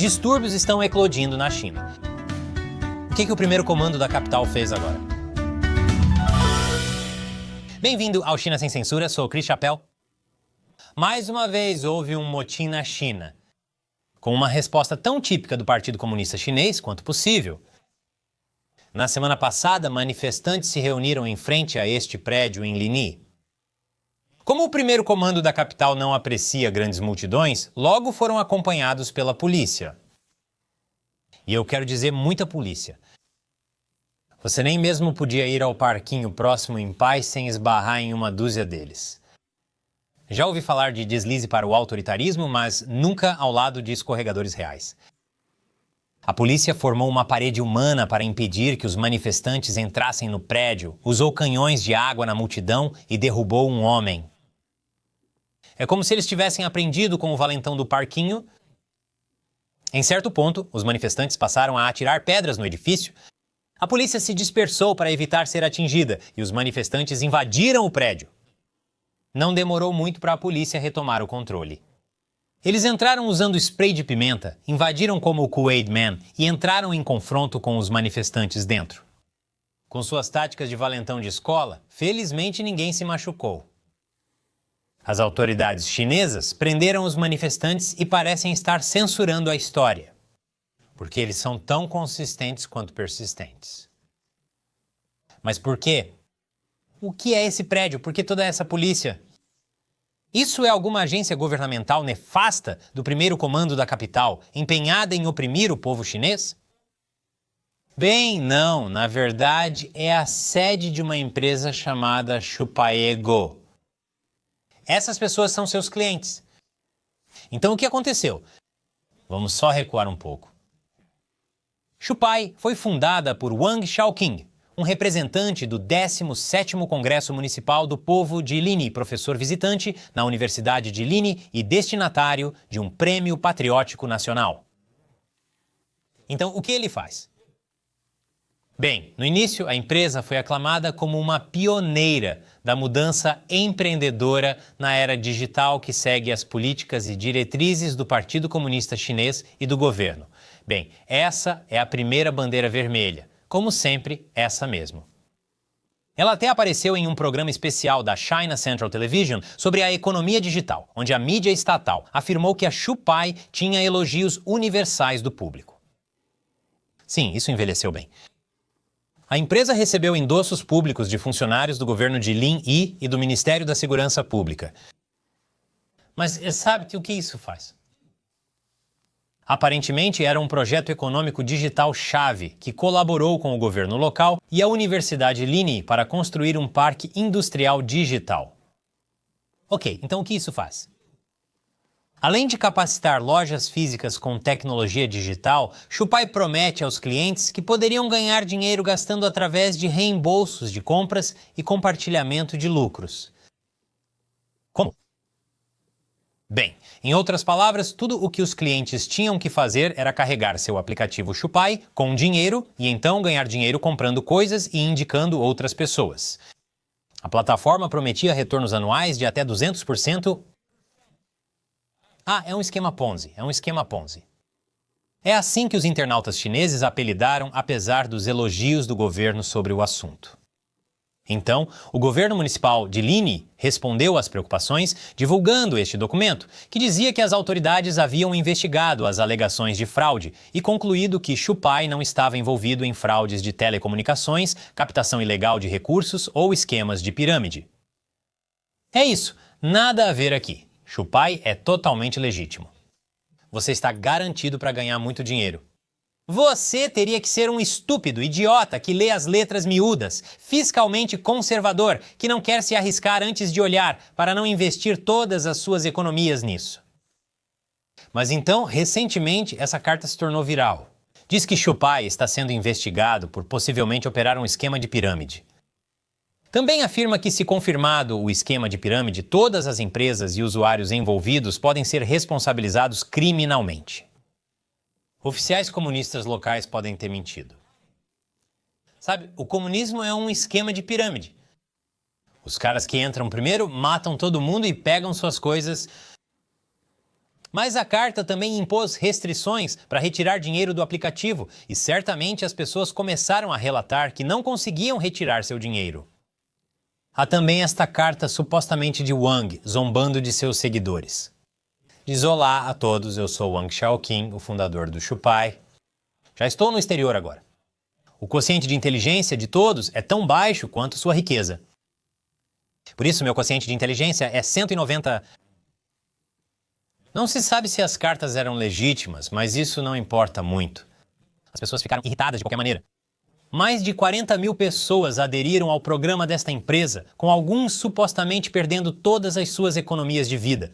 Distúrbios estão eclodindo na China. O que o primeiro comando da capital fez agora? Bem-vindo ao China Sem Censura, sou o Chris Chappell. Mais uma vez houve um motim na China, com uma resposta tão típica do Partido Comunista Chinês quanto possível. Na semana passada, manifestantes se reuniram em frente a este prédio em Linyi. Como o primeiro comando da capital não aprecia grandes multidões, logo foram acompanhados pela polícia. E eu quero dizer muita polícia. Você nem mesmo podia ir ao parquinho próximo em paz sem esbarrar em uma dúzia deles. Já ouvi falar de deslize para o autoritarismo, mas nunca ao lado de escorregadores reais. A polícia formou uma parede humana para impedir que os manifestantes entrassem no prédio, usou canhões de água na multidão e derrubou um homem. É como se eles tivessem aprendido com o valentão do parquinho. Em certo ponto, os manifestantes passaram a atirar pedras no edifício. A polícia se dispersou para evitar ser atingida e os manifestantes invadiram o prédio. Não demorou muito para a polícia retomar o controle. Eles entraram usando spray de pimenta, invadiram como o Kool-Aid Man e entraram em confronto com os manifestantes dentro. Com suas táticas de valentão de escola, felizmente ninguém se machucou. As autoridades chinesas prenderam os manifestantes e parecem estar censurando a história, porque eles são tão consistentes quanto persistentes. Mas por quê? O que é esse prédio? Por que toda essa polícia? Isso é alguma agência governamental nefasta do primeiro comando da capital, empenhada em oprimir o povo chinês? Bem, não. Na verdade, é a sede de uma empresa chamada Chupaego. Essas pessoas são seus clientes. Então, o que aconteceu? Vamos só recuar um pouco. Chupai foi fundada por Wang Shaoqing, um representante do 17º Congresso Municipal do Povo de Linyi, professor visitante na Universidade de Linyi e destinatário de um Prêmio Patriótico Nacional. Então, o que ele faz? Bem, no início, a empresa foi aclamada como uma pioneira da mudança empreendedora na era digital que segue as políticas e diretrizes do Partido Comunista Chinês e do governo. Bem, essa é a primeira bandeira vermelha. Como sempre, essa mesmo. Ela até apareceu em um programa especial da China Central Television sobre a economia digital, onde a mídia estatal afirmou que a Chupai tinha elogios universais do público. Sim, isso envelheceu bem. A empresa recebeu endossos públicos de funcionários do governo de Linyi e do Ministério da Segurança Pública. Mas sabe o que isso faz? Aparentemente, era um projeto econômico digital chave que colaborou com o governo local e a Universidade Linyi para construir um parque industrial digital. Ok, então o que isso faz? Além de capacitar lojas físicas com tecnologia digital, Chupai promete aos clientes que poderiam ganhar dinheiro gastando através de reembolsos de compras e compartilhamento de lucros. Como? Bem, em outras palavras, tudo o que os clientes tinham que fazer era carregar seu aplicativo Chupai com dinheiro e então ganhar dinheiro comprando coisas e indicando outras pessoas. A plataforma prometia retornos anuais de até 200%. É um esquema Ponzi, É assim que os internautas chineses apelidaram, apesar dos elogios do governo sobre o assunto. Então, o governo municipal de Linyi respondeu às preocupações divulgando este documento, que dizia que as autoridades haviam investigado as alegações de fraude e concluído que Chupai não estava envolvido em fraudes de telecomunicações, captação ilegal de recursos ou esquemas de pirâmide. É isso, nada a ver aqui. Chupai é totalmente legítimo. Você está garantido para ganhar muito dinheiro. Você teria que ser um estúpido, idiota, que lê as letras miúdas, fiscalmente conservador, que não quer se arriscar antes de olhar para não investir todas as suas economias nisso. Mas então, recentemente, essa carta se tornou viral. Diz que Chupai está sendo investigado por possivelmente operar um esquema de pirâmide. Também afirma que, se confirmado o esquema de pirâmide, todas as empresas e usuários envolvidos podem ser responsabilizados criminalmente. Oficiais comunistas locais podem ter mentido. Sabe, o comunismo é um esquema de pirâmide. Os caras que entram primeiro matam todo mundo e pegam suas coisas Mas a carta também impôs restrições para retirar dinheiro do aplicativo e certamente as pessoas começaram a relatar que não conseguiam retirar seu dinheiro. Há também esta carta supostamente de Wang, zombando de seus seguidores. Diz: olá a todos, eu sou Wang Xiaoqing, o fundador do Shupai. Já estou no exterior agora. O quociente de inteligência de todos é tão baixo quanto sua riqueza. Por isso, meu quociente de inteligência é 190. Não se sabe se as cartas eram legítimas, mas isso não importa muito. As pessoas ficaram irritadas de qualquer maneira. Mais de 40 mil pessoas aderiram ao programa desta empresa, com alguns supostamente perdendo todas as suas economias de vida.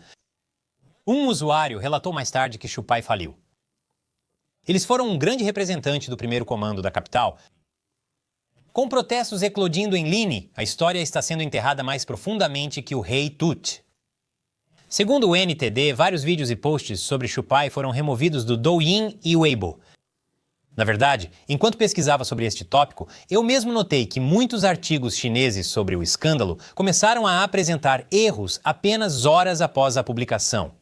Um usuário relatou mais tarde que Shupai faliu. Eles foram um grande representante do primeiro comando da capital. Com protestos eclodindo em Lini, a história está sendo enterrada mais profundamente que o rei Tut. Segundo o NTD, vários vídeos e posts sobre Shupai foram removidos do Douyin e Weibo. Na verdade, enquanto pesquisava sobre este tópico, eu mesmo notei que muitos artigos chineses sobre o escândalo começaram a apresentar erros apenas horas após a publicação.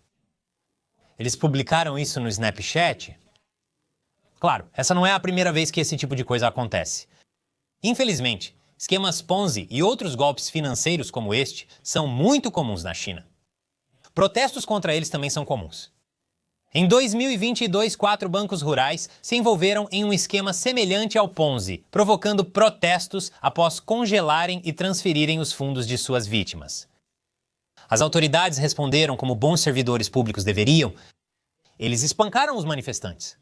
Eles publicaram isso no Snapchat? Claro, essa não é a primeira vez que esse tipo de coisa acontece. Infelizmente, esquemas Ponzi e outros golpes financeiros como este são muito comuns na China. Protestos contra eles também são comuns. Em 2022, 4 bancos rurais se envolveram em um esquema semelhante ao Ponzi, provocando protestos após congelarem e transferirem os fundos de suas vítimas. As autoridades responderam como bons servidores públicos deveriam. Eles espancaram os manifestantes.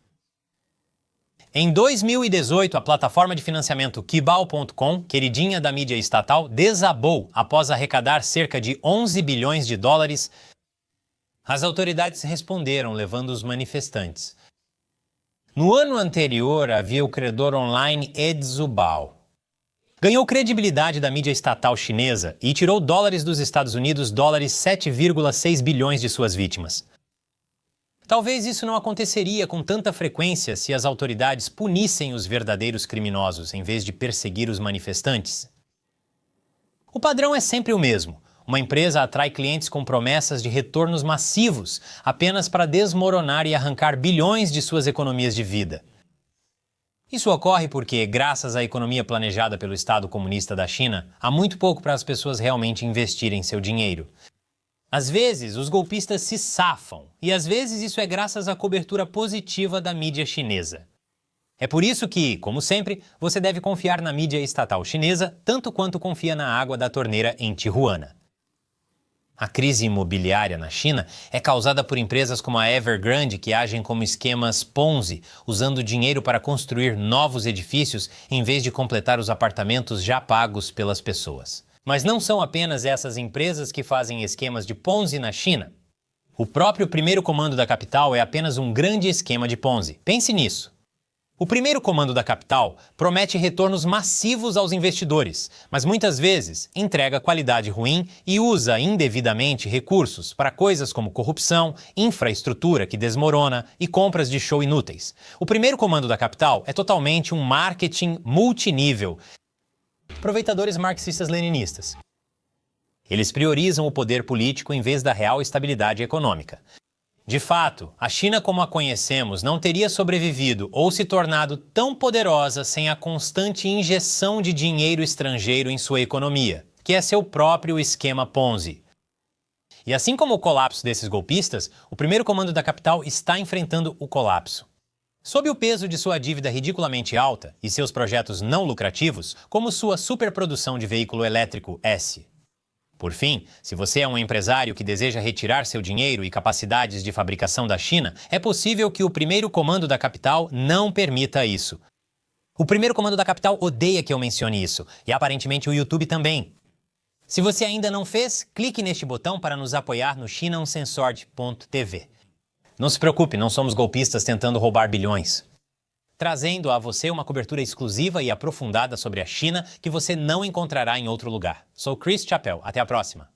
Em 2018, a plataforma de financiamento Kibao.com, queridinha da mídia estatal, desabou após arrecadar cerca de 11 bilhões de dólares. As autoridades responderam, levando os manifestantes. No ano anterior, havia o credor online Edzubao. Ganhou credibilidade da mídia estatal chinesa e tirou dólares dos Estados Unidos, 7,6 bilhões de suas vítimas. Talvez isso não aconteceria com tanta frequência se as autoridades punissem os verdadeiros criminosos em vez de perseguir os manifestantes. O padrão é sempre o mesmo. Uma empresa atrai clientes com promessas de retornos massivos apenas para desmoronar e arrancar bilhões de suas economias de vida. Isso ocorre porque, graças à economia planejada pelo Estado comunista da China, há muito pouco para as pessoas realmente investirem seu dinheiro. Às vezes, os golpistas se safam, e às vezes isso é graças à cobertura positiva da mídia chinesa. É por isso que, como sempre, você deve confiar na mídia estatal chinesa tanto quanto confia na água da torneira em Tijuana. A crise imobiliária na China é causada por empresas como a Evergrande que agem como esquemas Ponzi, usando dinheiro para construir novos edifícios em vez de completar os apartamentos já pagos pelas pessoas. Mas não são apenas essas empresas que fazem esquemas de Ponzi na China. O próprio primeiro comando da capital é apenas um grande esquema de Ponzi. Pense nisso. O primeiro comando da capital promete retornos massivos aos investidores, mas muitas vezes entrega qualidade ruim e usa indevidamente recursos para coisas como corrupção, infraestrutura que desmorona e compras de show inúteis. O primeiro comando da capital é totalmente um marketing multinível. Aproveitadores marxistas-leninistas. Eles priorizam o poder político em vez da real estabilidade econômica. De fato, a China como a conhecemos não teria sobrevivido ou se tornado tão poderosa sem a constante injeção de dinheiro estrangeiro em sua economia, que é seu próprio esquema Ponzi. E assim como o colapso desses golpistas, o primeiro comando da capital está enfrentando o colapso. Sob o peso de sua dívida ridiculamente alta e seus projetos não lucrativos, como sua superprodução de veículo elétrico S. Por fim, se você é um empresário que deseja retirar seu dinheiro e capacidades de fabricação da China, é possível que o primeiro comando da capital não permita isso. O primeiro comando da capital odeia que eu mencione isso, e aparentemente o YouTube também. Se você ainda não fez, clique neste botão para nos apoiar no ChinaUncensored.tv. Não se preocupe, não somos golpistas tentando roubar bilhões. Trazendo a você uma cobertura exclusiva e aprofundada sobre a China que você não encontrará em outro lugar. Sou Chris Chappell. Até a próxima.